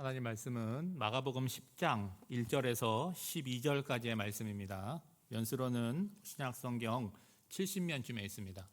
하나님 말씀은 마가복음 10장 1절에서 12절까지의 말씀입니다. 연수로는 신약성경 70면쯤에 있습니다.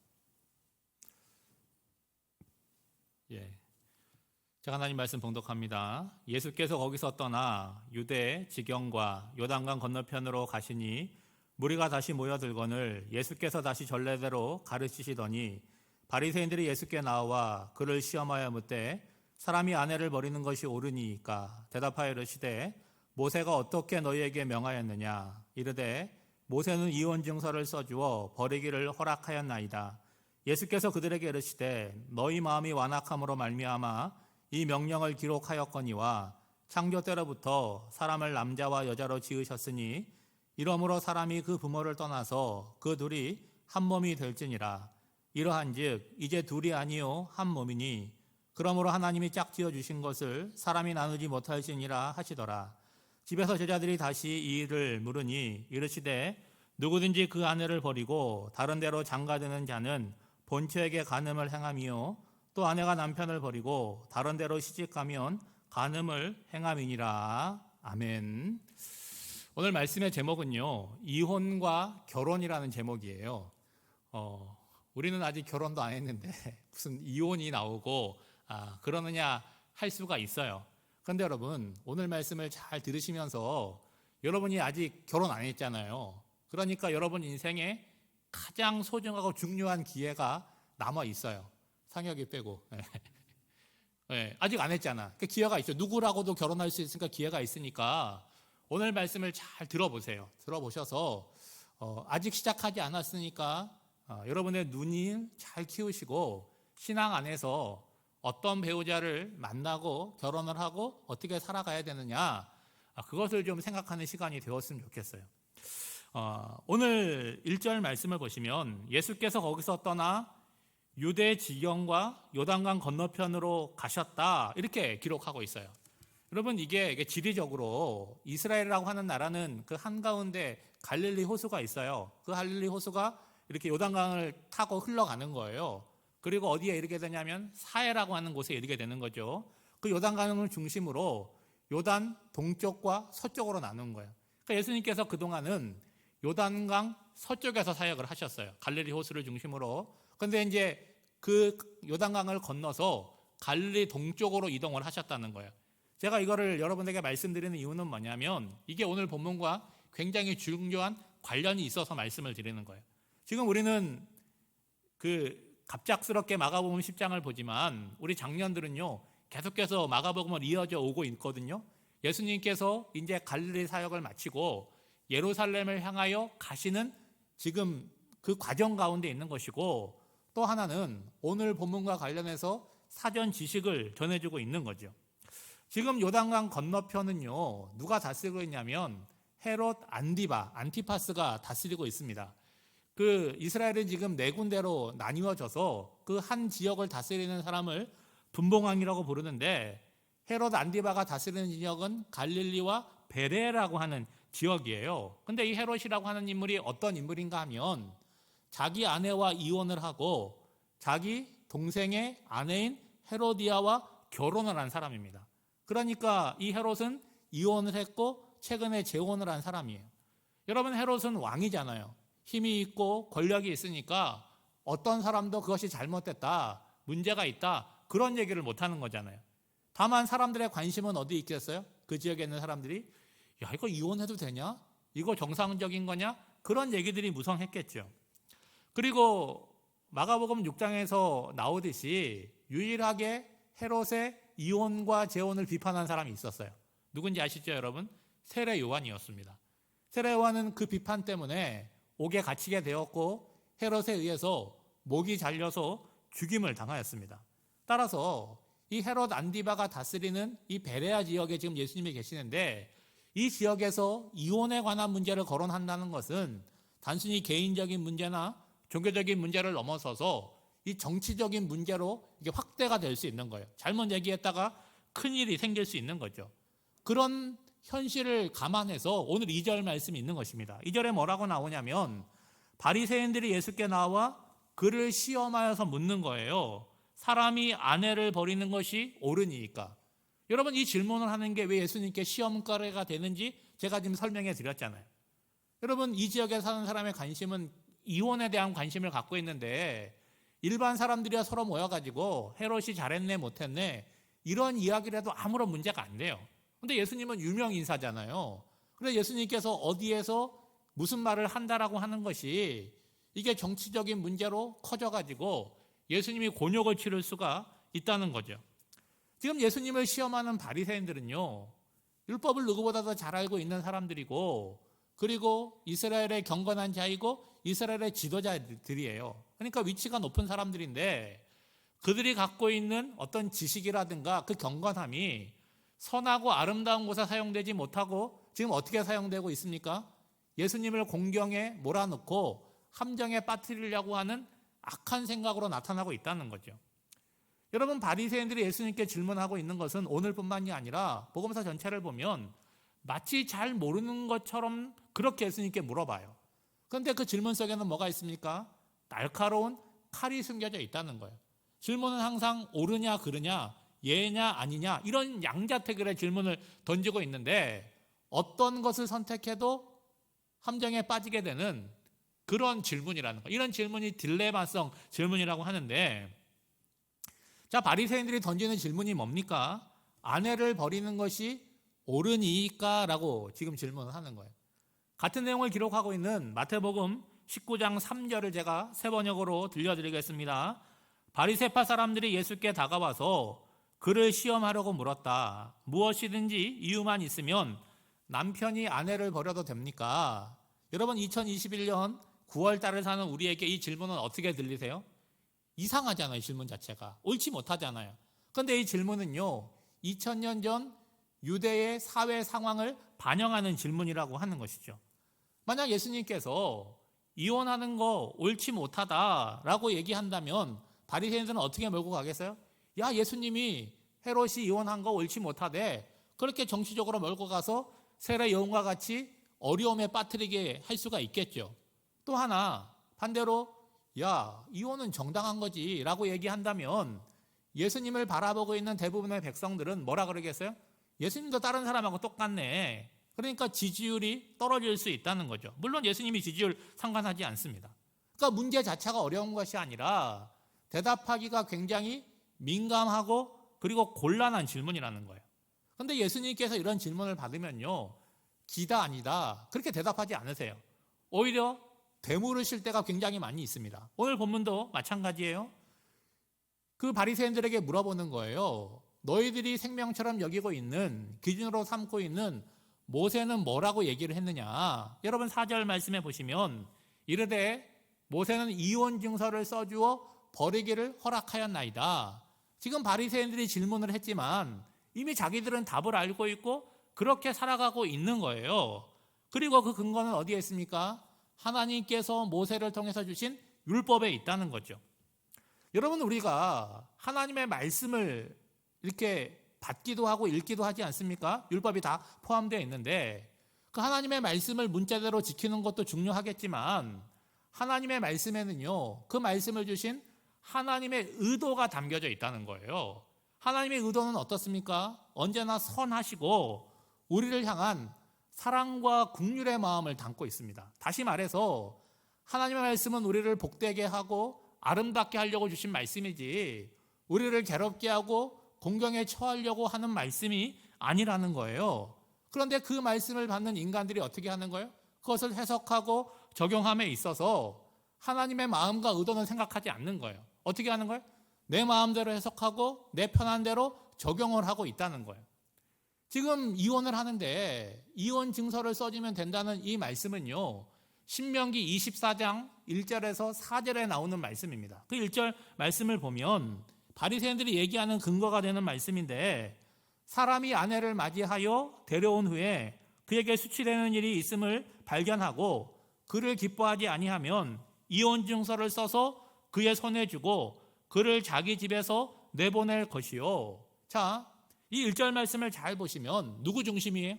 제가 하나님 말씀 봉독합니다. 예수께서 거기서 떠나 유대 지경과 요단강 건너편으로 가시니 무리가 다시 모여들거늘 예수께서 다시 전례대로 가르치시더니 바리새인들이 예수께 나와 그를 시험하여 묻되 사람이 아내를 버리는 것이 옳으니까 대답하여 이르시되 모세가 어떻게 너희에게 명하였느냐 이르되 모세는 이혼 증서를 써주어 버리기를 허락하였나이다. 예수께서 그들에게 이르시되 너희 마음이 완악함으로 말미암아 이 명령을 기록하였거니와 창조 때로부터 사람을 남자와 여자로 지으셨으니 이러므로 사람이 그 부모를 떠나서 그 둘이 한 몸이 될지니라. 이러한즉 이제 둘이 아니요 한 몸이니 그러므로 하나님이 짝지어 주신 것을 사람이 나누지 못할지니라 하시더라. 집에서 제자들이 다시 이 일을 물으니 이르시되 누구든지 그 아내를 버리고 다른 데로 장가드는 자는 본처에게 간음을 행함이요 또 아내가 남편을 버리고 다른 데로 시집가면 간음을 행함이니라. 아멘. 오늘 말씀의 제목은요, 이혼과 결혼이라는 제목이에요. 우리는 아직 결혼도 안 했는데 무슨 이혼이 나오고 그러느냐 할 수가 있어요. 그런데 여러분, 오늘 말씀을 잘 들으시면서 여러분이 아직 결혼 안 했잖아요. 그러니까 여러분 인생에 가장 소중하고 중요한 기회가 남아 있어요. 상혁이 빼고. 아직 안 했잖아. 그 기회가 있어요. 누구라고도 결혼할 수 있으니까 기회가 있으니까 오늘 말씀을 잘 들어보세요. 들어보셔서 아직 시작하지 않았으니까 여러분의 눈을 잘 키우시고 신앙 안에서 어떤 배우자를 만나고 결혼을 하고 어떻게 살아가야 되느냐, 그것을 좀 생각하는 시간이 되었으면 좋겠어요. 오늘 1절 말씀을 보시면 예수께서 거기서 떠나 유대 지경과 요단강 건너편으로 가셨다 이렇게 기록하고 있어요. 여러분, 이게 지리적으로 이스라엘이라고 하는 나라는 그 한가운데 갈릴리 호수가 있어요. 그 갈릴리 호수가 이렇게 요단강을 타고 흘러가는 거예요. 그리고 어디에 이르게 되냐면 사해라고 하는 곳에 이르게 되는 거죠. 그 요단강을 중심으로 요단 동쪽과 서쪽으로 나눈 거예요. 그러니까 예수님께서 그동안은 요단강 서쪽에서 사역을 하셨어요. 갈릴리 호수를 중심으로. 그런데 이제 그 요단강을 건너서 갈릴리 동쪽으로 이동을 하셨다는 거예요. 제가 이거를 여러분에게 말씀드리는 이유는 뭐냐면 이게 오늘 본문과 굉장히 중요한 관련이 있어서 말씀을 드리는 거예요. 지금 우리는 갑작스럽게 마가복음 10장을 보지만 우리 장년들은요 계속해서 마가복음을 이어져 오고 있거든요. 예수님께서 이제 갈릴리 사역을 마치고 예루살렘을 향하여 가시는 지금 그 과정 가운데 있는 것이고, 또 하나는 오늘 본문과 관련해서 사전 지식을 전해주고 있는 거죠. 지금 요단강 건너편은요 누가 다스리고 있냐면 헤롯 안티파스가 다스리고 있습니다. 이스라엘은 지금 네 군데로 나뉘어져서 그 한 지역을 다스리는 사람을 분봉왕이라고 부르는데, 헤롯 안티바가 다스리는 지역은 갈릴리와 베레라고 하는 지역이에요. 근데 이 헤롯이라고 하는 인물이 어떤 인물인가 하면 자기 아내와 이혼을 하고 자기 동생의 아내인 헤로디아와 결혼을 한 사람입니다. 그러니까 이 헤롯은 이혼을 했고 최근에 재혼을 한 사람이에요. 여러분, 헤롯은 왕이잖아요. 힘이 있고 권력이 있으니까 어떤 사람도 그것이 잘못됐다, 문제가 있다, 그런 얘기를 못하는 거잖아요. 다만 사람들의 관심은 어디 있겠어요? 그 지역에 있는 사람들이 야, 이거 이혼해도 되냐? 이거 정상적인 거냐? 그런 얘기들이 무성했겠죠. 그리고 마가복음 6장에서 나오듯이 유일하게 헤롯의 이혼과 재혼을 비판한 사람이 있었어요. 누군지 아시죠, 여러분? 세례 요한이었습니다. 세례 요한은 그 비판 때문에 옥에 갇히게 되었고 헤롯에 의해서 목이 잘려서 죽임을 당하였습니다. 따라서 이 헤롯 안티바가 다스리는 이 베레아 지역에 지금 예수님이 계시는데, 이 지역에서 이혼에 관한 문제를 거론한다는 것은 단순히 개인적인 문제나 종교적인 문제를 넘어서서 이 정치적인 문제로 이게 확대가 될 수 있는 거예요. 잘못 얘기했다가 큰일이 생길 수 있는 거죠. 그런 현실을 감안해서 오늘 2절 말씀이 있는 것입니다. 2절에 뭐라고 나오냐면 바리새인들이 예수께 나와 그를 시험하여서 묻는 거예요. 사람이 아내를 버리는 것이 옳으니까. 여러분, 이 질문을 하는 게 왜 예수님께 시험거리가 되는지 제가 지금 설명해 드렸잖아요. 여러분, 이 지역에 사는 사람의 관심은 이혼에 대한 관심을 갖고 있는데 일반 사람들이 서로 모여가지고 헤롯이 잘했네 못했네 이런 이야기를 해도 아무런 문제가 안 돼요. 근데 예수님은 유명 인사잖아요. 그래서 예수님께서 어디에서 무슨 말을 한다라고 하는 것이 이게 정치적인 문제로 커져가지고 예수님이 곤욕을 치를 수가 있다는 거죠. 지금 예수님을 시험하는 바리새인들은요, 율법을 누구보다도 잘 알고 있는 사람들이고, 그리고 이스라엘의 경건한 자이고 이스라엘의 지도자들이에요. 그러니까 위치가 높은 사람들인데 그들이 갖고 있는 어떤 지식이라든가 그 경건함이 선하고 아름다운 곳에 사용되지 못하고 지금 어떻게 사용되고 있습니까? 예수님을 공경에 몰아넣고 함정에 빠뜨리려고 하는 악한 생각으로 나타나고 있다는 거죠. 여러분, 바리새인들이 예수님께 질문하고 있는 것은 오늘뿐만이 아니라 복음서 전체를 보면 마치 잘 모르는 것처럼 그렇게 예수님께 물어봐요. 그런데 그 질문 속에는 뭐가 있습니까? 날카로운 칼이 숨겨져 있다는 거예요. 질문은 항상 옳으냐 그르냐, 예냐 아니냐 이런 양자택일의 질문을 던지고 있는데 어떤 것을 선택해도 함정에 빠지게 되는 그런 질문이라는 거예요. 이런 질문이 딜레마성 질문이라고 하는데, 자, 바리새인들이 던지는 질문이 뭡니까? 아내를 버리는 것이 옳으니까? 라고 지금 질문을 하는 거예요. 같은 내용을 기록하고 있는 마태복음 19장 3절을 제가 새 번역으로 들려드리겠습니다. 바리새파 사람들이 예수께 다가와서 그를 시험하려고 물었다. 무엇이든지 이유만 있으면 남편이 아내를 버려도 됩니까? 여러분, 2021년 9월 달을 사는 우리에게 이 질문은 어떻게 들리세요? 이상하잖아요. 질문 자체가 옳지 못하잖아요. 그런데 이 질문은요, 2000년 전 유대의 사회 상황을 반영하는 질문이라고 하는 것이죠. 만약 예수님께서 이혼하는 거 옳지 못하다라고 얘기한다면 바리새인들은 어떻게 몰고 가겠어요? 야, 예수님이 헤롯이 이혼한 거 옳지 못하대. 그렇게 정치적으로 몰고 가서 세례 요한과 같이 어려움에 빠뜨리게 할 수가 있겠죠. 또 하나 반대로 야, 이혼은 정당한 거지 라고 얘기한다면 예수님을 바라보고 있는 대부분의 백성들은 뭐라 그러겠어요? 예수님도 다른 사람하고 똑같네. 그러니까 지지율이 떨어질 수 있다는 거죠. 물론 예수님이 지지율 상관하지 않습니다. 그러니까 문제 자체가 어려운 것이 아니라 대답하기가 굉장히 민감하고 그리고 곤란한 질문이라는 거예요. 그런데 예수님께서 이런 질문을 받으면요, 기다 아니다 그렇게 대답하지 않으세요. 오히려 되물으실 때가 굉장히 많이 있습니다. 오늘 본문도 마찬가지예요. 그 바리새인들에게 물어보는 거예요. 너희들이 생명처럼 여기고 있는, 기준으로 삼고 있는 모세는 뭐라고 얘기를 했느냐. 여러분 4절 말씀해 보시면 이르되 모세는 이혼 증서를 써주어 버리기를 허락하였나이다. 지금 바리새인들이 질문을 했지만 이미 자기들은 답을 알고 있고 그렇게 살아가고 있는 거예요. 그리고 그 근거는 어디에 있습니까? 하나님께서 모세를 통해서 주신 율법에 있다는 거죠. 여러분, 우리가 하나님의 말씀을 이렇게 받기도 하고 읽기도 하지 않습니까? 율법이 다 포함되어 있는데 그 하나님의 말씀을 문자대로 지키는 것도 중요하겠지만 하나님의 말씀에는요, 그 말씀을 주신 하나님의 의도가 담겨져 있다는 거예요. 하나님의 의도는 어떻습니까? 언제나 선하시고 우리를 향한 사랑과 긍휼의 마음을 담고 있습니다. 다시 말해서 하나님의 말씀은 우리를 복되게 하고 아름답게 하려고 주신 말씀이지 우리를 괴롭게 하고 공경에 처하려고 하는 말씀이 아니라는 거예요. 그런데 그 말씀을 받는 인간들이 어떻게 하는 거예요? 그것을 해석하고 적용함에 있어서 하나님의 마음과 의도는 생각하지 않는 거예요. 어떻게 하는 거예요? 내 마음대로 해석하고 내 편한 대로 적용을 하고 있다는 거예요. 지금 이혼을 하는데 이혼 증서를 써주면 된다는 이 말씀은요, 신명기 24장 1절에서 4절에 나오는 말씀입니다. 그 1절 말씀을 보면 바리새인들이 얘기하는 근거가 되는 말씀인데, 사람이 아내를 맞이하여 데려온 후에 그에게 수치되는 일이 있음을 발견하고 그를 기뻐하지 아니하면 이혼 증서를 써서 그의 손에 주고 그를 자기 집에서 내보낼 것이요. 자, 이 1절 말씀을 잘 보시면 누구 중심이에요?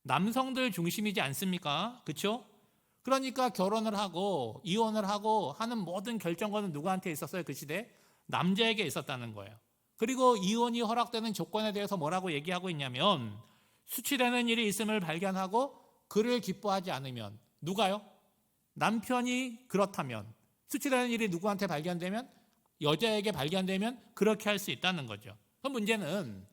남성들 중심이지 않습니까? 그렇죠? 그러니까 결혼을 하고 이혼을 하고 하는 모든 결정권은 누구한테 있었어요? 그 시대에? 남자에게 있었다는 거예요. 그리고 이혼이 허락되는 조건에 대해서 뭐라고 얘기하고 있냐면 수치되는 일이 있음을 발견하고 그를 기뻐하지 않으면 누가요? 남편이 그렇다면 수치되는 일이 누구한테 발견되면 여자에게 발견되면 그렇게 할 수 있다는 거죠. 그 문제는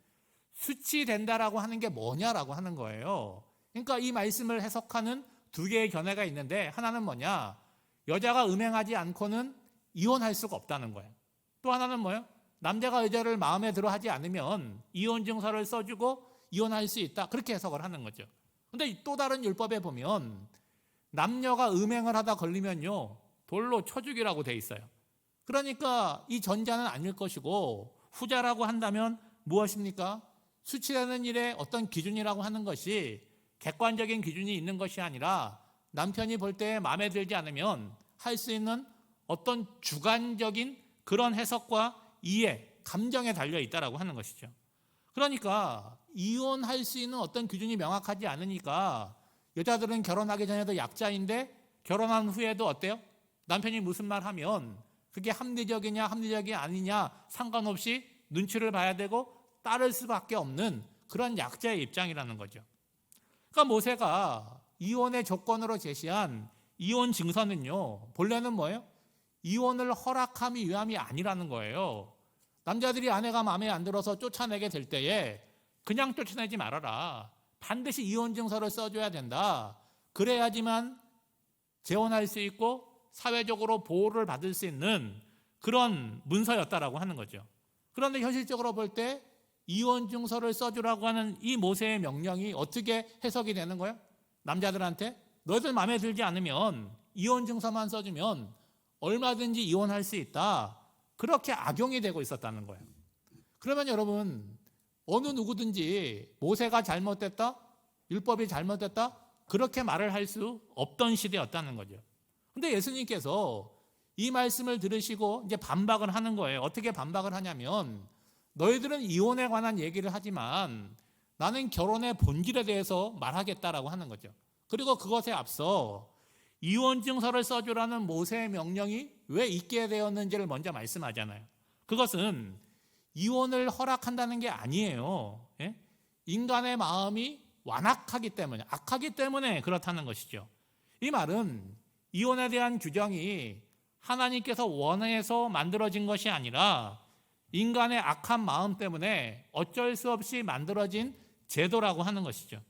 수치된다라고 하는 게 뭐냐라고 하는 거예요. 그러니까 이 말씀을 해석하는 두 개의 견해가 있는데 하나는 뭐냐? 여자가 음행하지 않고는 이혼할 수가 없다는 거예요. 또 하나는 뭐예요? 남자가 여자를 마음에 들어 하지 않으면 이혼 증서를 써주고 이혼할 수 있다. 그렇게 해석을 하는 거죠. 근데 또 다른 율법에 보면 남녀가 음행을 하다 걸리면요 돌로 쳐 죽이라고 돼 있어요. 그러니까 이 전자는 아닐 것이고 후자라고 한다면 무엇입니까? 수치라는 일의 어떤 기준이라고 하는 것이 객관적인 기준이 있는 것이 아니라 남편이 볼 때 마음에 들지 않으면 할 수 있는 어떤 주관적인 그런 해석과 이해, 감정에 달려 있다라고 하는 것이죠. 그러니까 이혼할 수 있는 어떤 기준이 명확하지 않으니까 여자들은 결혼하기 전에도 약자인데 결혼한 후에도 어때요? 남편이 무슨 말 하면 그게 합리적이냐 합리적이 아니냐 상관없이 눈치를 봐야 되고 따를 수밖에 없는 그런 약자의 입장이라는 거죠. 그러니까 모세가 이혼의 조건으로 제시한 이혼 증서는요 본래는 뭐예요? 이혼을 허락함이 위함이 아니라는 거예요. 남자들이 아내가 마음에 안 들어서 쫓아내게 될 때에 그냥 쫓아내지 말아라. 반드시 이혼 증서를 써줘야 된다. 그래야지만 재혼할 수 있고 사회적으로 보호를 받을 수 있는 그런 문서였다라고 하는 거죠. 그런데 현실적으로 볼 때 이혼 증서를 써주라고 하는 이 모세의 명령이 어떻게 해석이 되는 거예요? 남자들한테 너희들 마음에 들지 않으면 이혼 증서만 써주면 얼마든지 이혼할 수 있다. 그렇게 악용이 되고 있었다는 거예요. 그러면 여러분 어느 누구든지 모세가 잘못됐다, 율법이 잘못됐다 그렇게 말을 할 수 없던 시대였다는 거죠. 근데 예수님께서 이 말씀을 들으시고 이제 반박을 하는 거예요. 어떻게 반박을 하냐면 너희들은 이혼에 관한 얘기를 하지만 나는 결혼의 본질에 대해서 말하겠다라고 하는 거죠. 그리고 그것에 앞서 이혼 증서를 써주라는 모세의 명령이 왜 있게 되었는지를 먼저 말씀하잖아요. 그것은 이혼을 허락한다는 게 아니에요. 예? 인간의 마음이 완악하기 때문에, 악하기 때문에 그렇다는 것이죠. 이 말은 이혼에 대한 규정이 하나님께서 원해서 만들어진 것이 아니라 인간의 악한 마음 때문에 어쩔 수 없이 만들어진 제도라고 하는 것이죠.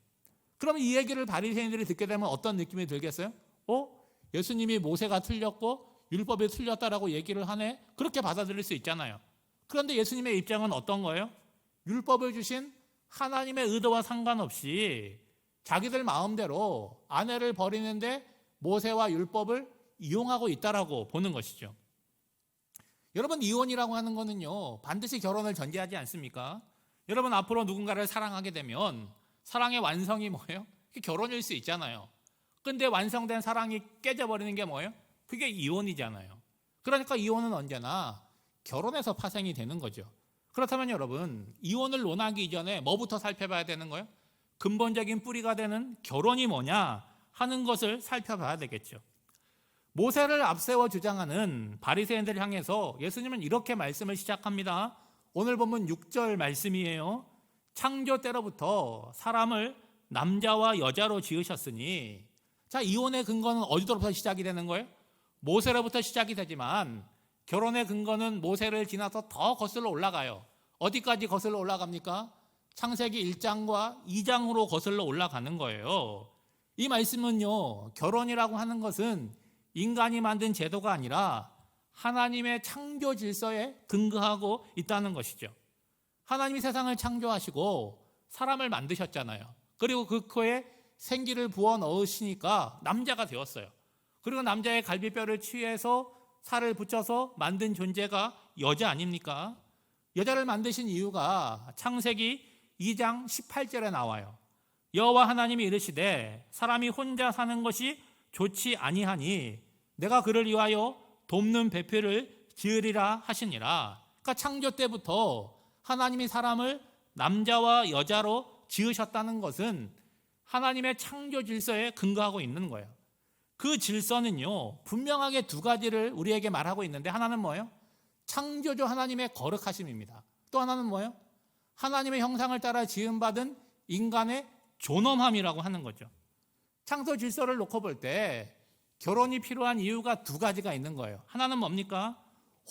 그럼 이 얘기를 바리새인들이 듣게 되면 어떤 느낌이 들겠어요? 예수님이 모세가 틀렸고 율법이 틀렸다라고 얘기를 하네? 그렇게 받아들일 수 있잖아요. 그런데 예수님의 입장은 어떤 거예요? 율법을 주신 하나님의 의도와 상관없이 자기들 마음대로 아내를 버리는데 모세와 율법을 이용하고 있다라고 보는 것이죠. 여러분 이혼이라고 하는 거는요 반드시 결혼을 전제하지 않습니까? 여러분 앞으로 누군가를 사랑하게 되면 사랑의 완성이 뭐예요? 그게 결혼일 수 있잖아요. 근데 완성된 사랑이 깨져버리는 게 뭐예요? 그게 이혼이잖아요. 그러니까 이혼은 언제나 결혼에서 파생이 되는 거죠. 그렇다면 여러분 이혼을 논하기 이전에 뭐부터 살펴봐야 되는 거예요? 근본적인 뿌리가 되는 결혼이 뭐냐 하는 것을 살펴봐야 되겠죠. 모세를 앞세워 주장하는 바리새인들을 향해서 예수님은 이렇게 말씀을 시작합니다. 오늘 본문 6절 말씀이에요. 창조 때로부터 사람을 남자와 여자로 지으셨으니, 자, 이혼의 근거는 어디로부터 시작이 되는 거예요? 모세로부터 시작이 되지만 결혼의 근거는 모세를 지나서 더 거슬러 올라가요. 어디까지 거슬러 올라갑니까? 창세기 1장과 2장으로 거슬러 올라가는 거예요. 이 말씀은요, 결혼이라고 하는 것은 인간이 만든 제도가 아니라 하나님의 창조 질서에 근거하고 있다는 것이죠. 하나님이 세상을 창조하시고 사람을 만드셨잖아요. 그리고 그 코에 생기를 부어 넣으시니까 남자가 되었어요. 그리고 남자의 갈비뼈를 취해서 살을 붙여서 만든 존재가 여자 아닙니까? 여자를 만드신 이유가 창세기 2장 18절에 나와요. 여호와 하나님이 이르시되 사람이 혼자 사는 것이 좋지 아니하니 내가 그를 위하여 돕는 배필을 지으리라 하시니라. 그러니까 창조 때부터 하나님이 사람을 남자와 여자로 지으셨다는 것은 하나님의 창조 질서에 근거하고 있는 거예요. 그 질서는요 분명하게 두 가지를 우리에게 말하고 있는데 하나는 뭐예요? 창조주 하나님의 거룩하심입니다. 또 하나는 뭐예요? 하나님의 형상을 따라 지음받은 인간의 존엄함이라고 하는 거죠. 창조 질서를 놓고 볼 때 결혼이 필요한 이유가 두 가지가 있는 거예요. 하나는 뭡니까?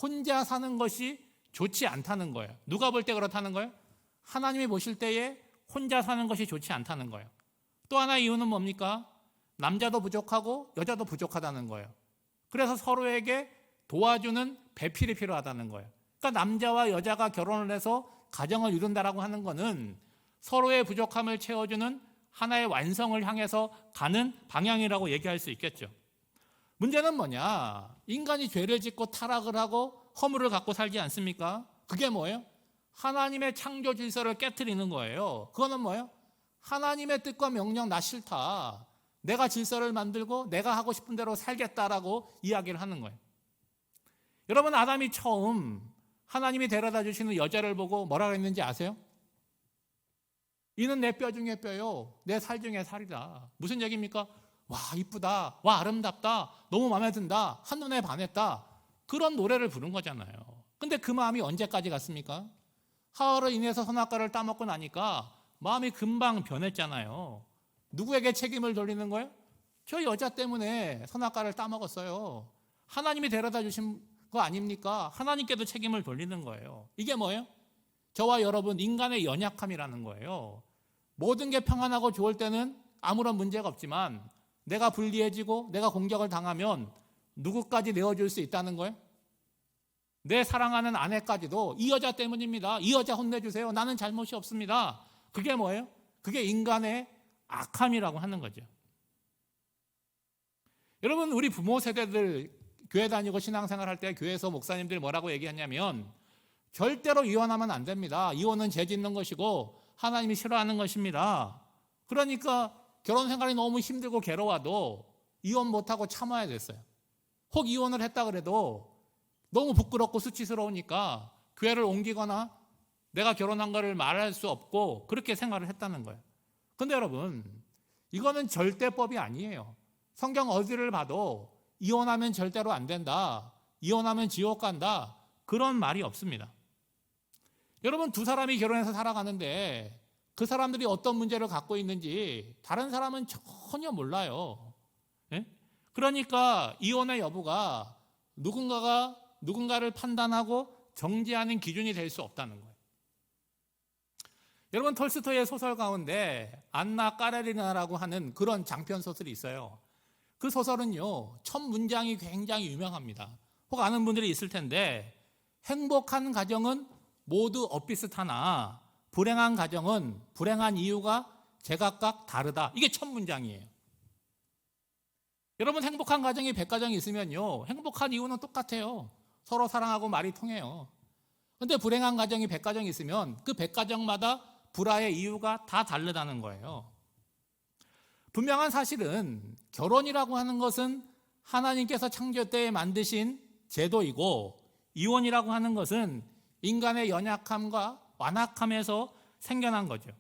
혼자 사는 것이 좋지 않다는 거예요. 누가 볼 때 그렇다는 거예요? 하나님이 보실 때에 혼자 사는 것이 좋지 않다는 거예요. 또 하나 이유는 뭡니까? 남자도 부족하고 여자도 부족하다는 거예요. 그래서 서로에게 도와주는 배필이 필요하다는 거예요. 그러니까 남자와 여자가 결혼을 해서 가정을 이룬다라고 하는 것은 서로의 부족함을 채워주는 하나의 완성을 향해서 가는 방향이라고 얘기할 수 있겠죠. 문제는 뭐냐? 인간이 죄를 짓고 타락을 하고 허물을 갖고 살지 않습니까? 그게 뭐예요? 하나님의 창조 질서를 깨트리는 거예요. 그거는 뭐예요? 하나님의 뜻과 명령 나 싫다. 내가 질서를 만들고 내가 하고 싶은 대로 살겠다라고 이야기를 하는 거예요. 여러분, 아담이 처음 하나님이 데려다 주시는 여자를 보고 뭐라 그랬는지 아세요? 이는 내 뼈 중에 뼈요, 내 살 중에 살이다. 무슨 얘기입니까? 와, 이쁘다, 와, 아름답다, 너무 마음에 든다, 한눈에 반했다, 그런 노래를 부른 거잖아요. 근데 그 마음이 언제까지 갔습니까? 하와로 인해서 선악과를 따먹고 나니까 마음이 금방 변했잖아요. 누구에게 책임을 돌리는 거예요? 저 여자 때문에 선악과를 따먹었어요. 하나님이 데려다 주신 거 아닙니까? 하나님께도 책임을 돌리는 거예요. 이게 뭐예요? 저와 여러분 인간의 연약함이라는 거예요. 모든 게 평안하고 좋을 때는 아무런 문제가 없지만 내가 불리해지고 내가 공격을 당하면 누구까지 내어줄 수 있다는 거예요? 내 사랑하는 아내까지도 이 여자 때문입니다. 이 여자 혼내주세요. 나는 잘못이 없습니다. 그게 뭐예요? 그게 인간의 악함이라고 하는 거죠. 여러분, 우리 부모 세대들 교회 다니고 신앙생활 할 때 교회에서 목사님들이 뭐라고 얘기하냐면 절대로 이혼하면 안 됩니다. 이혼은 죄 짓는 것이고 하나님이 싫어하는 것입니다. 그러니까 결혼 생활이 너무 힘들고 괴로워도 이혼 못하고 참아야 됐어요. 혹 이혼을 했다 그래도 너무 부끄럽고 수치스러우니까 교회를 옮기거나 내가 결혼한 거를 말할 수 없고 그렇게 생활을 했다는 거예요. 근데 여러분, 이거는 절대법이 아니에요. 성경 어디를 봐도 이혼하면 절대로 안 된다, 이혼하면 지옥 간다, 그런 말이 없습니다. 여러분, 두 사람이 결혼해서 살아가는데 그 사람들이 어떤 문제를 갖고 있는지 다른 사람은 전혀 몰라요. 예? 그러니까 이혼의 여부가 누군가를 판단하고 정죄하는 기준이 될 수 없다는 거예요. 여러분, 톨스토이의 소설 가운데 안나 까레리나라고 하는 그런 장편 소설이 있어요. 그 소설은요, 첫 문장이 굉장히 유명합니다. 혹 아는 분들이 있을 텐데, 행복한 가정은 모두 엇비슷하나 불행한 가정은 불행한 이유가 제각각 다르다. 이게 첫 문장이에요. 여러분, 행복한 가정이 100가정이 있으면요, 행복한 이유는 똑같아요. 서로 사랑하고 말이 통해요. 그런데 불행한 가정이 100가정이 있으면 그 100가정마다 불화의 이유가 다 다르다는 거예요. 분명한 사실은 결혼이라고 하는 것은 하나님께서 창조 때에 만드신 제도이고, 이혼이라고 하는 것은 인간의 연약함과 완악함에서 생겨난 거죠.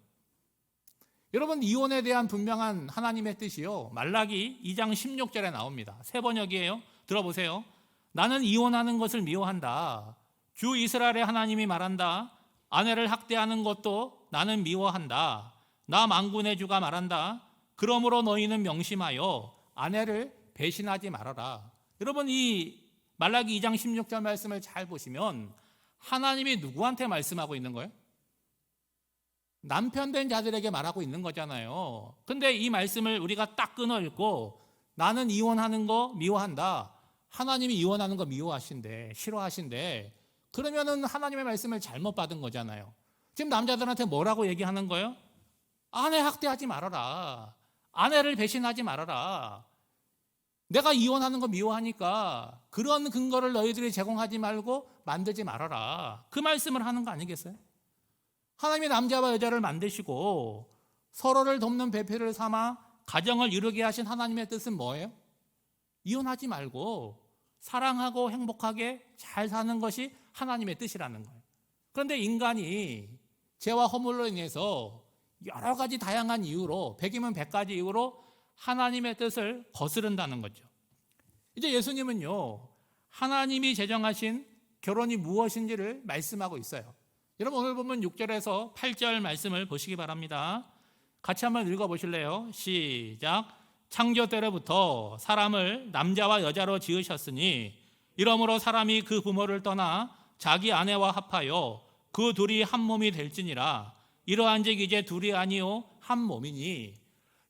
여러분, 이혼에 대한 분명한 하나님의 뜻이요, 말라기 2장 16절에 나옵니다. 새 번역이에요. 들어보세요. 나는 이혼하는 것을 미워한다. 주 이스라엘의 하나님이 말한다. 아내를 학대하는 것도 나는 미워한다. 나 만군의 주가 말한다. 그러므로 너희는 명심하여 아내를 배신하지 말아라. 여러분, 이 말라기 2장 16절 말씀을 잘 보시면 하나님이 누구한테 말씀하고 있는 거예요? 남편 된 자들에게 말하고 있는 거잖아요. 근데 이 말씀을 우리가 딱 끊어 읽고 나는 이혼하는 거 미워한다, 하나님이 이혼하는 거 미워하신대, 싫어하신대, 그러면은 하나님의 말씀을 잘못 받은 거잖아요. 지금 남자들한테 뭐라고 얘기하는 거예요? 아내 학대하지 말아라, 아내를 배신하지 말아라, 내가 이혼하는 거 미워하니까 그런 근거를 너희들이 제공하지 말고 만들지 말아라, 그 말씀을 하는 거 아니겠어요? 하나님이 남자와 여자를 만드시고 서로를 돕는 배필을 삼아 가정을 이루게 하신 하나님의 뜻은 뭐예요? 이혼하지 말고 사랑하고 행복하게 잘 사는 것이 하나님의 뜻이라는 거예요. 그런데 인간이 죄와 허물로 인해서 여러 가지 다양한 이유로, 100이면 100가지 이유로 하나님의 뜻을 거스른다는 거죠. 이제 예수님은요, 하나님이 제정하신 결혼이 무엇인지를 말씀하고 있어요. 여러분 오늘 보면 6절에서 8절 말씀을 보시기 바랍니다. 같이 한번 읽어보실래요? 시작. 창조 때로부터 사람을 남자와 여자로 지으셨으니 이러므로 사람이 그 부모를 떠나 자기 아내와 합하여 그 둘이 한 몸이 될지니라. 이러한즉 이제 둘이 아니요 한 몸이니.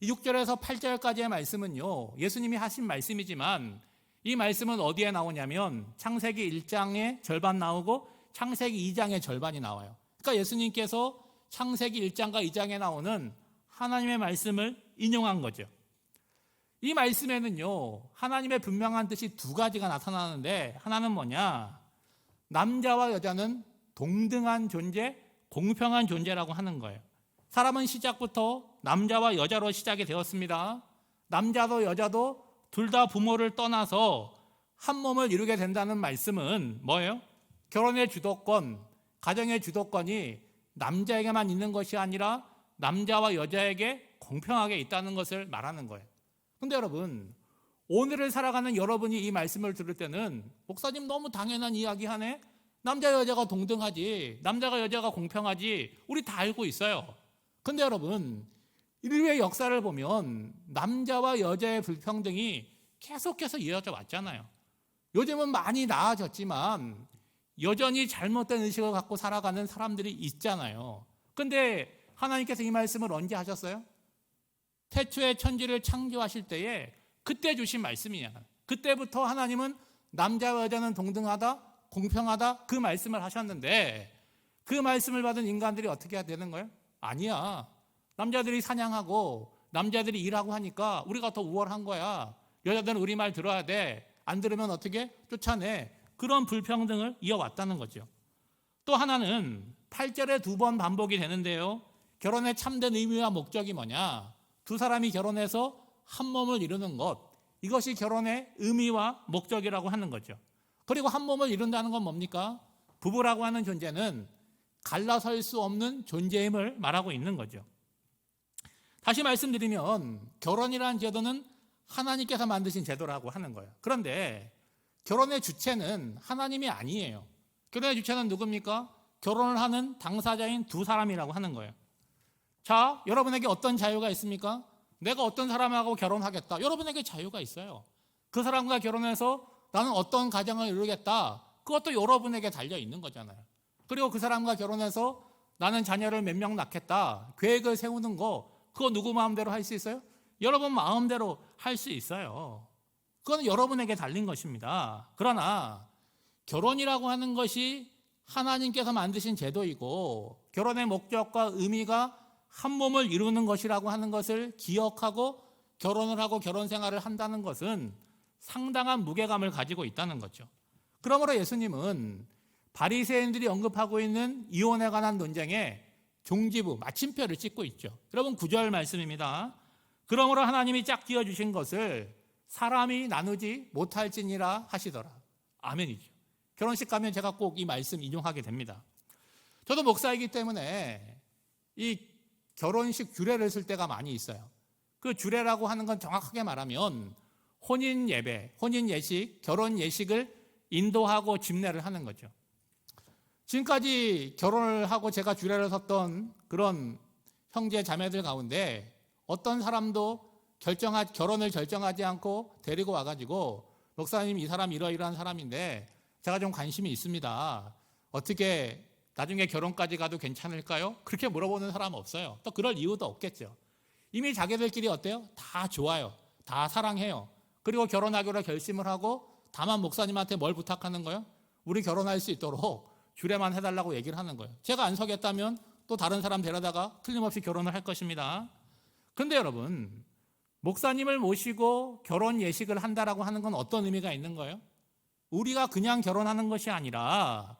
6절에서 8절까지의 말씀은요, 예수님이 하신 말씀이지만 이 말씀은 어디에 나오냐면 창세기 1장의 절반 나오고 창세기 2장의 절반이 나와요. 그러니까 예수님께서 창세기 1장과 2장에 나오는 하나님의 말씀을 인용한 거죠. 이 말씀에는요, 하나님의 분명한 뜻이 두 가지가 나타나는데, 하나는 뭐냐? 남자와 여자는 동등한 존재, 공평한 존재라고 하는 거예요. 사람은 시작부터 남자와 여자로 시작이 되었습니다. 남자도 여자도 둘 다 부모를 떠나서 한 몸을 이루게 된다는 말씀은 뭐예요? 결혼의 주도권, 가정의 주도권이 남자에게만 있는 것이 아니라 남자와 여자에게 공평하게 있다는 것을 말하는 거예요. 근데 여러분, 오늘을 살아가는 여러분이 이 말씀을 들을 때는 목사님 너무 당연한 이야기 하네? 남자 여자가 동등하지, 남자가 여자가 공평하지, 우리 다 알고 있어요. 근데 여러분, 인류의 역사를 보면 남자와 여자의 불평등이 계속해서 이어져 왔잖아요. 요즘은 많이 나아졌지만 여전히 잘못된 의식을 갖고 살아가는 사람들이 있잖아요. 근데 하나님께서 이 말씀을 언제 하셨어요? 태초에 천지를 창조하실 때에 그때 주신 말씀이냐. 그때부터 하나님은 남자와 여자는 동등하다, 공평하다, 그 말씀을 하셨는데 그 말씀을 받은 인간들이 어떻게 해야 되는 거예요? 아니야. 남자들이 사냥하고 남자들이 일하고 하니까 우리가 더 우월한 거야. 여자들은 우리 말 들어야 돼. 안 들으면 어떻게? 쫓아내. 그런 불평등을 이어왔다는 거죠. 또 하나는 8절에 2번 반복이 되는데요. 결혼의 참된 의미와 목적이 뭐냐? 두 사람이 결혼해서 한 몸을 이루는 것, 이것이 결혼의 의미와 목적이라고 하는 거죠. 그리고 한 몸을 이룬다는 건 뭡니까? 부부라고 하는 존재는 갈라설 수 없는 존재임을 말하고 있는 거죠. 다시 말씀드리면 결혼이라는 제도는 하나님께서 만드신 제도라고 하는 거예요. 그런데 결혼의 주체는 하나님이 아니에요. 결혼의 주체는 누굽니까? 결혼을 하는 당사자인 두 사람이라고 하는 거예요. 자, 여러분에게 어떤 자유가 있습니까? 내가 어떤 사람하고 결혼하겠다. 여러분에게 자유가 있어요. 그 사람과 결혼해서 나는 어떤 가정을 이루겠다. 그것도 여러분에게 달려 있는 거잖아요. 그리고 그 사람과 결혼해서 나는 자녀를 몇 명 낳겠다. 계획을 세우는 거, 그거 누구 마음대로 할 수 있어요? 여러분 마음대로 할 수 있어요. 그건 여러분에게 달린 것입니다. 그러나 결혼이라고 하는 것이 하나님께서 만드신 제도이고 결혼의 목적과 의미가 한 몸을 이루는 것이라고 하는 것을 기억하고 결혼을 하고 결혼 생활을 한다는 것은 상당한 무게감을 가지고 있다는 거죠. 그러므로 예수님은 바리새인들이 언급하고 있는 이혼에 관한 논쟁에 종지부, 마침표를 찍고 있죠. 여러분 9절 말씀입니다. 그러므로 하나님이 짝지어 주신 것을 사람이 나누지 못할지니라 하시더라. 아멘이죠. 결혼식 가면 제가 꼭 이 말씀 인용하게 됩니다. 저도 목사이기 때문에 이 결혼식 규례를 쓸 때가 많이 있어요. 그 규례라고 하는 건 정확하게 말하면 혼인 예배, 혼인 예식, 결혼 예식을 인도하고 집례를 하는 거죠. 지금까지 결혼을 하고 제가 규례를 섰던 그런 형제 자매들 가운데 어떤 사람도 결혼을 결정하지 않고 데리고 와가지고 목사님 이 사람 이러이러한 사람인데 제가 좀 관심이 있습니다. 어떻게 나중에 결혼까지 가도 괜찮을까요? 그렇게 물어보는 사람 없어요. 또 그럴 이유도 없겠죠. 이미 자기들끼리 어때요? 다 좋아요. 다 사랑해요. 그리고 결혼하기로 결심을 하고 다만 목사님한테 뭘 부탁하는 거예요? 우리 결혼할 수 있도록 규례만 해달라고 얘기를 하는 거예요. 제가 안 서겠다면 또 다른 사람 데려다가 틀림없이 결혼을 할 것입니다. 그런데 여러분, 목사님을 모시고 결혼 예식을 한다라고 하는 건 어떤 의미가 있는 거예요? 우리가 그냥 결혼하는 것이 아니라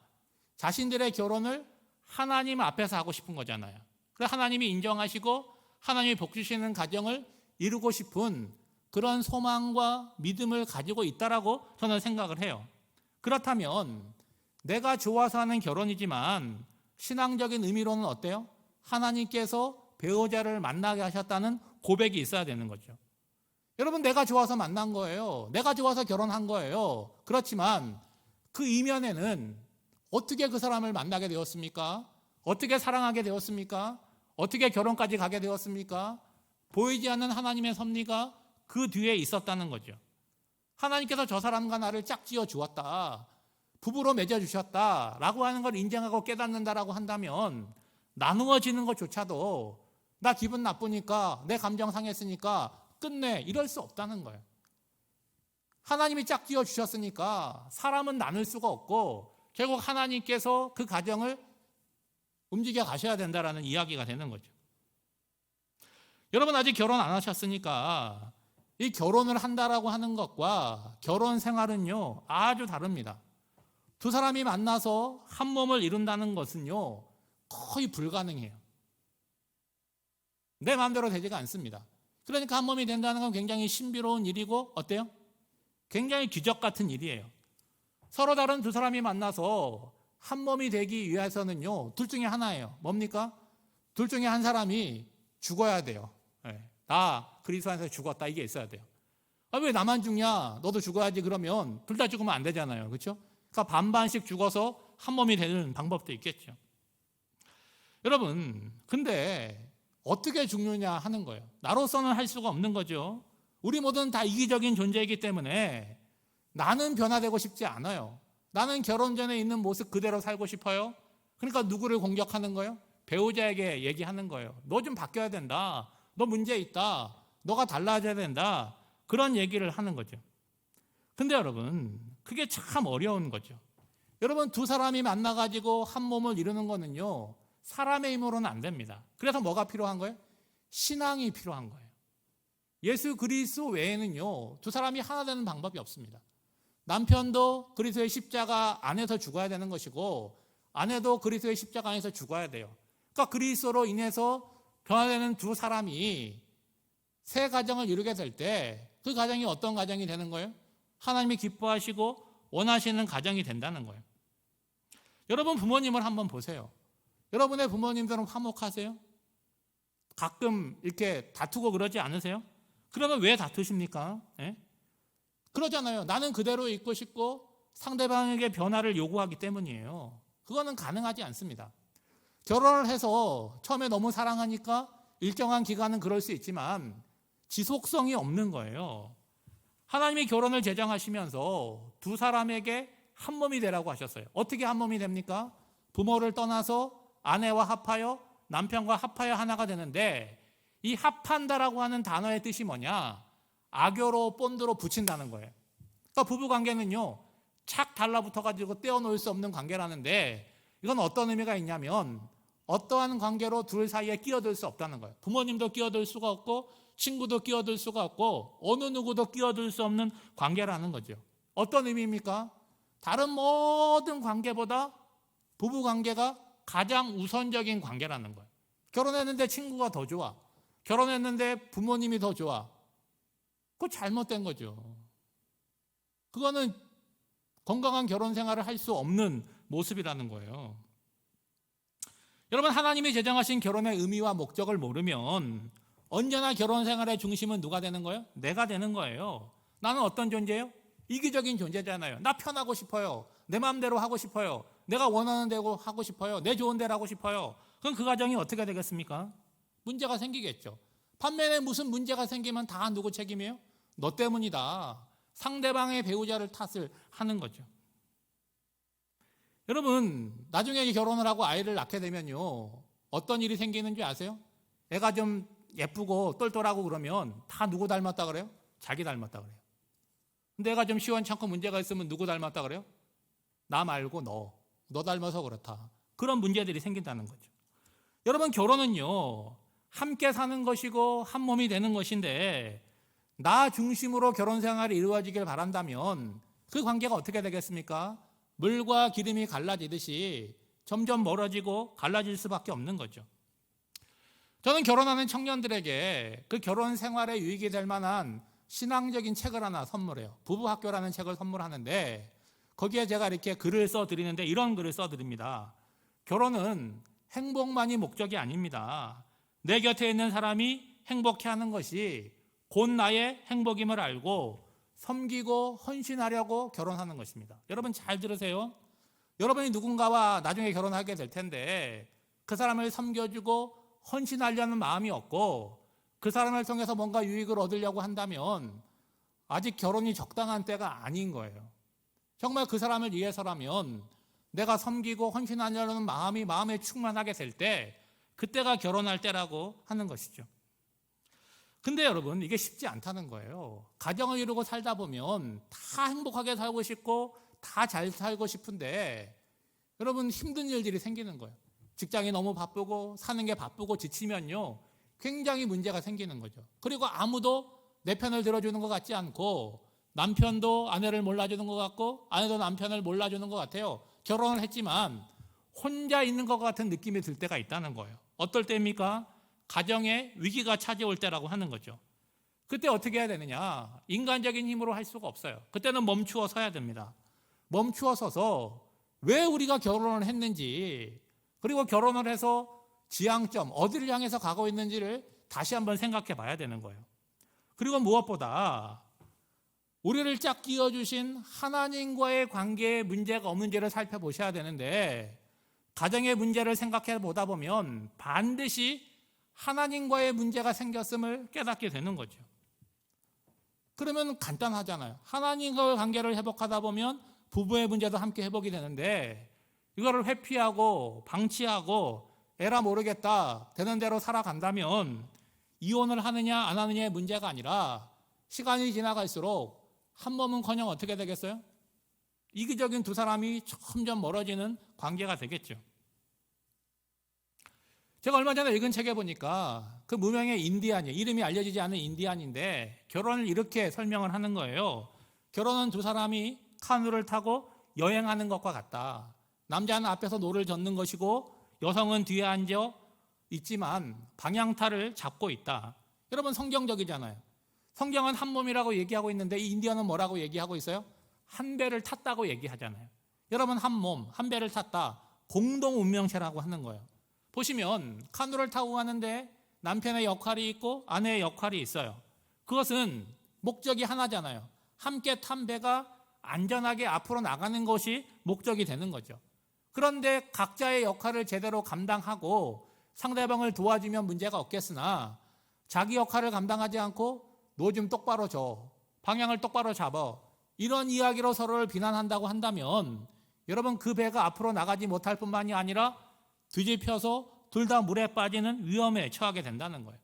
자신들의 결혼을 하나님 앞에서 하고 싶은 거잖아요. 그래서 하나님이 인정하시고 하나님이 복 주시는 가정을 이루고 싶은 그런 소망과 믿음을 가지고 있다라고 저는 생각을 해요. 그렇다면 내가 좋아서 하는 결혼이지만 신앙적인 의미로는 어때요? 하나님께서 배우자를 만나게 하셨다는 고백이 있어야 되는 거죠. 여러분, 내가 좋아서 만난 거예요. 내가 좋아서 결혼한 거예요. 그렇지만 그 이면에는 어떻게 그 사람을 만나게 되었습니까? 어떻게 사랑하게 되었습니까? 어떻게 결혼까지 가게 되었습니까? 보이지 않는 하나님의 섭리가 그 뒤에 있었다는 거죠. 하나님께서 저 사람과 나를 짝지어 주었다, 부부로 맺어주셨다 라고 하는 걸 인정하고 깨닫는다라고 한다면 나누어지는 것조차도 나 기분 나쁘니까, 내 감정 상했으니까 끝내, 이럴 수 없다는 거예요. 하나님이 짝지어 주셨으니까 사람은 나눌 수가 없고 결국 하나님께서 그 가정을 움직여 가셔야 된다라는 이야기가 되는 거죠. 여러분, 아직 결혼 안 하셨으니까 이 결혼을 한다라고 하는 것과 결혼 생활은요 아주 다릅니다. 두 사람이 만나서 한 몸을 이룬다는 것은요 거의 불가능해요. 내 마음대로 되지가 않습니다. 그러니까 한 몸이 된다는 건 굉장히 신비로운 일이고, 어때요? 굉장히 기적 같은 일이에요. 서로 다른 두 사람이 만나서 한 몸이 되기 위해서는요 둘 중에 하나예요. 뭡니까? 둘 중에 한 사람이 죽어야 돼요. 나 그리스도 안에서 죽었다, 이게 있어야 돼요. 왜 나만 죽냐? 너도 죽어야지. 그러면 둘 다 죽으면 안 되잖아요. 그렇죠? 그러니까 반반씩 죽어서 한 몸이 되는 방법도 있겠죠. 여러분, 근데 어떻게 죽느냐 하는 거예요. 나로서는 할 수가 없는 거죠. 우리 모두는 다 이기적인 존재이기 때문에 나는 변화되고 싶지 않아요. 나는 결혼 전에 있는 모습 그대로 살고 싶어요. 그러니까 누구를 공격하는 거예요? 배우자에게 얘기하는 거예요. 너 좀 바뀌어야 된다. 너 문제 있다. 너가 달라져야 된다. 그런 얘기를 하는 거죠. 근데 여러분, 그게 참 어려운 거죠. 여러분, 두 사람이 만나가지고 한 몸을 이루는 거는요 사람의 힘으로는 안 됩니다. 그래서 뭐가 필요한 거예요? 신앙이 필요한 거예요. 예수 그리스도 외에는요 두 사람이 하나 되는 방법이 없습니다. 남편도 그리스도의 십자가 안에서 죽어야 되는 것이고, 아내도 그리스도의 십자가 안에서 죽어야 돼요. 그러니까 그리스도로 인해서 변화되는 두 사람이 새 가정을 이루게 될 때 그 가정이 어떤 가정이 되는 거예요? 하나님이 기뻐하시고 원하시는 가정이 된다는 거예요. 여러분, 부모님을 한번 보세요. 여러분의 부모님들은 화목하세요? 가끔 이렇게 다투고 그러지 않으세요? 그러면 왜 다투십니까? 그러잖아요. 나는 그대로 있고 싶고 상대방에게 변화를 요구하기 때문이에요. 그거는 가능하지 않습니다. 결혼을 해서 처음에 너무 사랑하니까 일정한 기간은 그럴 수 있지만 지속성이 없는 거예요. 하나님이 결혼을 제정하시면서 두 사람에게 한 몸이 되라고 하셨어요. 어떻게 한 몸이 됩니까? 부모를 떠나서 아내와 합하여 남편과 합하여 하나가 되는데, 이 합한다라고 하는 단어의 뜻이 뭐냐? 악교로 본드로 붙인다는 거예요. 그러니까 부부관계는요 착 달라붙어가지고 떼어놓을 수 없는 관계라는데, 이건 어떤 의미가 있냐면 어떠한 관계로 둘 사이에 끼어들 수 없다는 거예요. 부모님도 끼어들 수가 없고 친구도 끼어들 수가 없고 어느 누구도 끼어들 수 없는 관계라는 거죠. 어떤 의미입니까? 다른 모든 관계보다 부부관계가 가장 우선적인 관계라는 거예요. 결혼했는데 친구가 더 좋아, 결혼했는데 부모님이 더 좋아, 그거 잘못된 거죠. 그거는 건강한 결혼 생활을 할 수 없는 모습이라는 거예요. 여러분, 하나님이 제정하신 결혼의 의미와 목적을 모르면 언제나 결혼 생활의 중심은 누가 되는 거예요? 내가 되는 거예요. 나는 어떤 존재예요? 이기적인 존재잖아요. 나 편하고 싶어요. 내 마음대로 하고 싶어요. 내가 원하는 대로 하고 싶어요. 내 좋은 대로 하고 싶어요. 그럼 그 가정이 어떻게 되겠습니까? 문제가 생기겠죠. 반면에 무슨 문제가 생기면 다 누구 책임이에요? 너 때문이다. 상대방의 배우자를 탓을 하는 거죠. 여러분, 나중에 결혼을 하고 아이를 낳게 되면요 어떤 일이 생기는지 아세요? 애가 좀 예쁘고 똘똘하고 그러면 다 누구 닮았다 그래요? 자기 닮았다 그래요. 근데 애가 좀 시원찮고 문제가 있으면 누구 닮았다 그래요? 나 말고 너 닮아서 그렇다. 그런 문제들이 생긴다는 거죠. 여러분, 결혼은요 함께 사는 것이고 한 몸이 되는 것인데, 나 중심으로 결혼 생활이 이루어지길 바란다면 그 관계가 어떻게 되겠습니까? 물과 기름이 갈라지듯이 점점 멀어지고 갈라질 수밖에 없는 거죠. 저는 결혼하는 청년들에게 그 결혼 생활에 유익이 될 만한 신앙적인 책을 하나 선물해요. 부부학교라는 책을 선물하는데, 거기에 제가 이렇게 글을 써드리는데 이런 글을 써드립니다. 결혼은 행복만이 목적이 아닙니다. 내 곁에 있는 사람이 행복해 하는 것이 곧 나의 행복임을 알고 섬기고 헌신하려고 결혼하는 것입니다. 여러분 잘 들으세요. 여러분이 누군가와 나중에 결혼하게 될 텐데 그 사람을 섬겨주고 헌신하려는 마음이 없고 그 사람을 통해서 뭔가 유익을 얻으려고 한다면 아직 결혼이 적당한 때가 아닌 거예요. 정말 그 사람을 위해서라면 내가 섬기고 헌신하려는 마음이 마음에 충만하게 될 때 그때가 결혼할 때라고 하는 것이죠. 근데 여러분 이게 쉽지 않다는 거예요. 가정을 이루고 살다 보면 다 행복하게 살고 싶고 다 잘 살고 싶은데 여러분 힘든 일들이 생기는 거예요. 직장이 너무 바쁘고 사는 게 바쁘고 지치면요 굉장히 문제가 생기는 거죠. 그리고 아무도 내 편을 들어주는 것 같지 않고 남편도 아내를 몰라주는 것 같고 아내도 남편을 몰라주는 것 같아요. 결혼을 했지만 혼자 있는 것 같은 느낌이 들 때가 있다는 거예요. 어떨 때입니까? 가정에 위기가 찾아올 때라고 하는 거죠. 그때 어떻게 해야 되느냐? 인간적인 힘으로 할 수가 없어요. 그때는 멈추어 서야 됩니다. 멈추어 서서 왜 우리가 결혼을 했는지 그리고 결혼을 해서 지향점 어디를 향해서 가고 있는지를 다시 한번 생각해 봐야 되는 거예요. 그리고 무엇보다 우리를 짝 끼워주신 하나님과의 관계에 문제가 없는지를 살펴보셔야 되는데 가정의 문제를 생각해 보다 보면 반드시 하나님과의 문제가 생겼음을 깨닫게 되는 거죠. 그러면 간단하잖아요. 하나님과의 관계를 회복하다 보면 부부의 문제도 함께 회복이 되는데 이거를 회피하고 방치하고 에라 모르겠다 되는 대로 살아간다면 이혼을 하느냐 안 하느냐의 문제가 아니라 시간이 지나갈수록 한 몸은커녕 어떻게 되겠어요? 이기적인 두 사람이 점점 멀어지는 관계가 되겠죠. 제가 얼마 전에 읽은 책에 보니까 그 무명의 인디안이 이름이 알려지지 않은 인디안인데 결혼을 이렇게 설명을 하는 거예요. 결혼은 두 사람이 카누를 타고 여행하는 것과 같다. 남자는 앞에서 노를 젓는 것이고 여성은 뒤에 앉아 있지만 방향타를 잡고 있다. 여러분 성경적이잖아요. 성경은 한 몸이라고 얘기하고 있는데 이 인디언은 뭐라고 얘기하고 있어요? 한 배를 탔다고 얘기하잖아요. 여러분 한 몸, 한 배를 탔다. 공동 운명체라고 하는 거예요. 보시면 카누를 타고 가는데 남편의 역할이 있고 아내의 역할이 있어요. 그것은 목적이 하나잖아요. 함께 탄 배가 안전하게 앞으로 나가는 것이 목적이 되는 거죠. 그런데 각자의 역할을 제대로 감당하고 상대방을 도와주면 문제가 없겠으나 자기 역할을 감당하지 않고 너 좀 똑바로 줘, 방향을 똑바로 잡아, 이런 이야기로 서로를 비난한다고 한다면 여러분 그 배가 앞으로 나가지 못할 뿐만이 아니라 뒤집혀서 둘 다 물에 빠지는 위험에 처하게 된다는 거예요.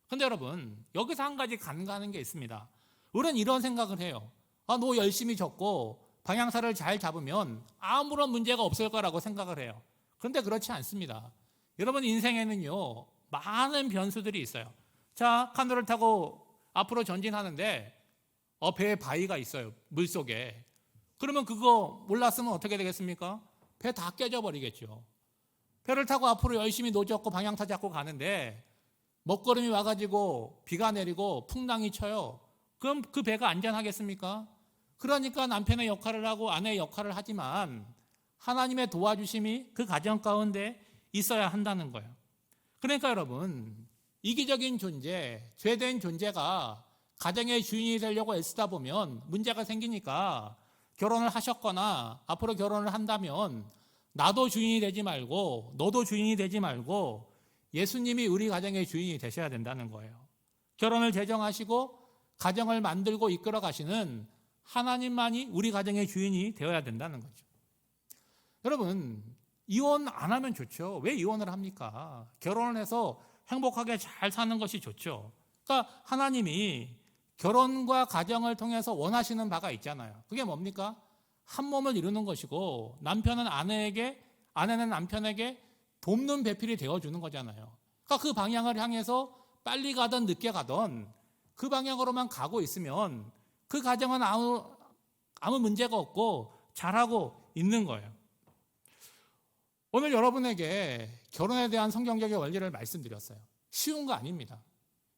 그런데 여러분 여기서 한 가지 가는 게 있습니다. 우리는 이런 생각을 해요. 너 열심히 졌고 방향사를 잘 잡으면 아무런 문제가 없을 거라고 생각을 해요. 그런데 그렇지 않습니다. 여러분 인생에는요 많은 변수들이 있어요. 자, 카누를 타고 앞으로 전진하는데 배에 바위가 있어요. 물속에. 그러면 그거 몰랐으면 어떻게 되겠습니까? 배 다 깨져버리겠죠. 배를 타고 앞으로 열심히 노젓고 방향타 잡고 가는데 먹구름이 와가지고 비가 내리고 풍랑이 쳐요. 그럼 그 배가 안전하겠습니까? 그러니까 남편의 역할을 하고 아내의 역할을 하지만 하나님의 도와주심이 그 가정 가운데 있어야 한다는 거예요. 그러니까 여러분 이기적인 존재, 죄된 존재가 가정의 주인이 되려고 애쓰다 보면 문제가 생기니까 결혼을 하셨거나 앞으로 결혼을 한다면 나도 주인이 되지 말고 너도 주인이 되지 말고 예수님이 우리 가정의 주인이 되셔야 된다는 거예요. 결혼을 제정하시고 가정을 만들고 이끌어 가시는 하나님만이 우리 가정의 주인이 되어야 된다는 거죠. 여러분 이혼 안 하면 좋죠. 왜 이혼을 합니까? 결혼을 해서 행복하게 잘 사는 것이 좋죠. 그러니까 하나님이 결혼과 가정을 통해서 원하시는 바가 있잖아요. 그게 뭡니까? 한 몸을 이루는 것이고 남편은 아내에게, 아내는 남편에게 돕는 배필이 되어주는 거잖아요. 그러니까 그 방향을 향해서 빨리 가든 늦게 가든 그 방향으로만 가고 있으면 그 가정은 아무 문제가 없고 잘하고 있는 거예요. 오늘 여러분에게 결혼에 대한 성경적인 원리를 말씀드렸어요. 쉬운 거 아닙니다.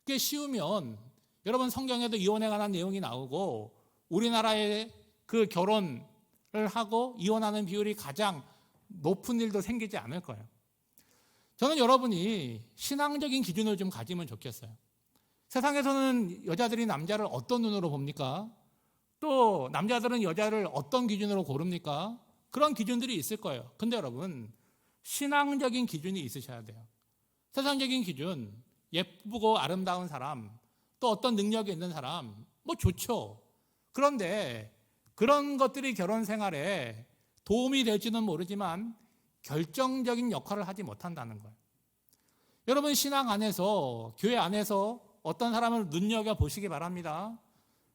그게 쉬우면 여러분 성경에도 이혼에 관한 내용이 나오고 우리나라의 그 결혼을 하고 이혼하는 비율이 가장 높은 일도 생기지 않을 거예요. 저는 여러분이 신앙적인 기준을 좀 가지면 좋겠어요. 세상에서는 여자들이 남자를 어떤 눈으로 봅니까? 또 남자들은 여자를 어떤 기준으로 고릅니까? 그런 기준들이 있을 거예요. 근데 여러분 신앙적인 기준이 있으셔야 돼요. 세상적인 기준, 예쁘고 아름다운 사람, 또 어떤 능력이 있는 사람, 뭐 좋죠. 그런데 그런 것들이 결혼 생활에 도움이 될지는 모르지만 결정적인 역할을 하지 못한다는 거예요. 여러분, 신앙 안에서, 교회 안에서 어떤 사람을 눈여겨보시기 바랍니다.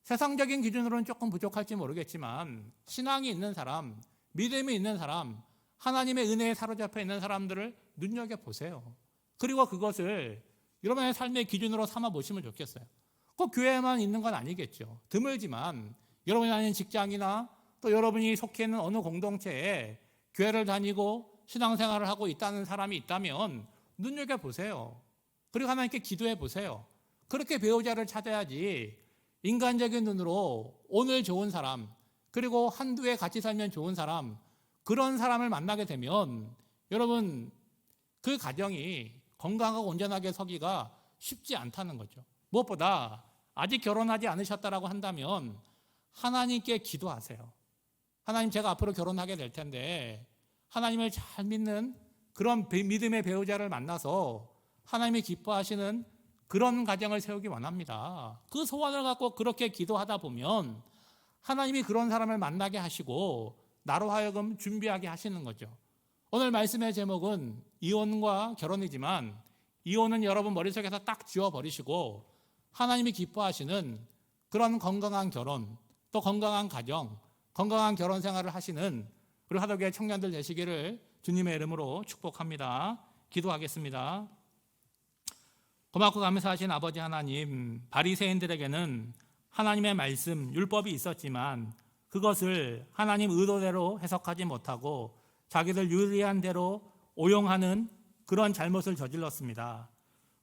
세상적인 기준으로는 조금 부족할지 모르겠지만 신앙이 있는 사람, 믿음이 있는 사람, 하나님의 은혜에 사로잡혀 있는 사람들을 눈여겨보세요. 그리고 그것을 여러분의 삶의 기준으로 삼아보시면 좋겠어요. 꼭 교회에만 있는 건 아니겠죠. 드물지만 여러분이 다니는 직장이나 또 여러분이 속해 있는 어느 공동체에 교회를 다니고 신앙생활을 하고 있다는 사람이 있다면 눈여겨보세요. 그리고 하나님께 기도해보세요. 그렇게 배우자를 찾아야지 인간적인 눈으로 오늘 좋은 사람, 그리고 한두 해 같이 살면 좋은 사람, 그런 사람을 만나게 되면 여러분 그 가정이 건강하고 온전하게 서기가 쉽지 않다는 거죠. 무엇보다 아직 결혼하지 않으셨다라고 한다면 하나님께 기도하세요. 하나님, 제가 앞으로 결혼하게 될 텐데 하나님을 잘 믿는 그런 믿음의 배우자를 만나서 하나님이 기뻐하시는 그런 가정을 세우기 원합니다. 그 소원을 갖고 그렇게 기도하다 보면 하나님이 그런 사람을 만나게 하시고 나로 하여금 준비하게 하시는 거죠. 오늘 말씀의 제목은 이혼과 결혼이지만 이혼은 여러분 머릿속에서 딱 지워버리시고 하나님이 기뻐하시는 그런 건강한 결혼, 또 건강한 가정, 건강한 결혼 생활을 하시는 우리 화덕교회 청년들 되시기를 주님의 이름으로 축복합니다. 기도하겠습니다. 고맙고 감사하신 아버지 하나님, 바리새인들에게는 하나님의 말씀, 율법이 있었지만 그것을 하나님 의도대로 해석하지 못하고 자기들 유리한 대로 오용하는 그런 잘못을 저질렀습니다.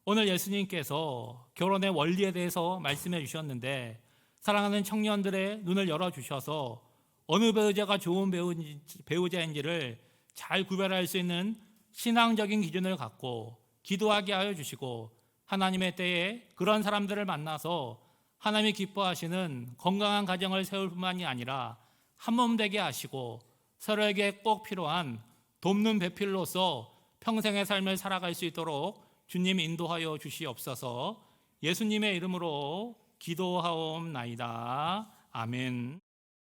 오늘 예수님께서 결혼의 원리에 대해서 말씀해 주셨는데 사랑하는 청년들의 눈을 열어주셔서 어느 배우자가 좋은 배우자인지를 잘 구별할 수 있는 신앙적인 기준을 갖고 기도하게 하여 주시고 하나님의 때에 그런 사람들을 만나서 하나님이 기뻐하시는 건강한 가정을 세울 뿐만이 아니라 한몸 되게 하시고 서로에게 꼭 필요한 돕는 배필로서 평생의 삶을 살아갈 수 있도록 주님 인도하여 주시옵소서. 예수님의 이름으로 기도하옵나이다. 아멘.